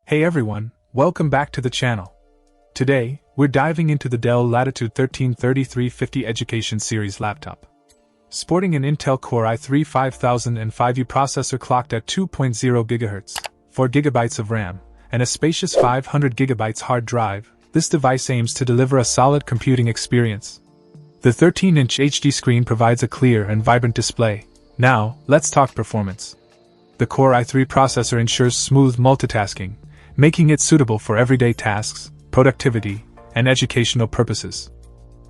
Hey everyone, welcome back to the channel. Today, we're diving into the Dell Latitude 133350 Education Series laptop. Sporting an Intel Core i3 5005U processor clocked at 2.0 GHz, 4 GB of RAM, and a spacious 500 GB hard drive, this device aims to deliver a solid computing experience. The 13-inch HD screen provides a clear and vibrant display. Now, let's talk performance. The Core i3 processor ensures smooth multitasking, making it suitable for everyday tasks, productivity, and educational purposes.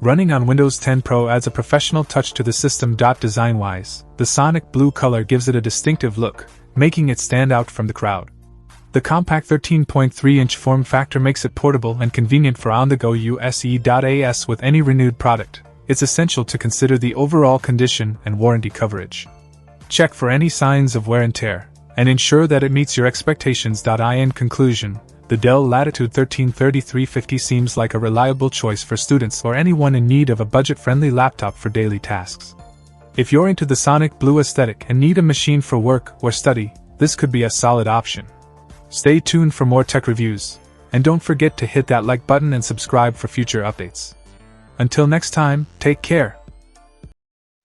Running on Windows 10 Pro adds a professional touch to the system. Design-wise, the sonic blue color gives it a distinctive look, making it stand out from the crowd. The compact 13.3-inch form factor makes it portable and convenient for on-the-go use. With any renewed product, it's essential to consider the overall condition and warranty coverage. Check for any signs of wear and tear, and ensure that it meets your expectations. In conclusion, the Dell Latitude 133350 seems like a reliable choice for students or anyone in need of a budget-friendly laptop for daily tasks. If you're into the sonic blue aesthetic and need a machine for work or study, this could be a solid option. Stay tuned for more tech reviews, and don't forget to hit that like button and subscribe for future updates. Until next time, take care.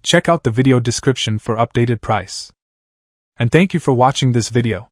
Check out the video description for updated price. And thank you for watching this video.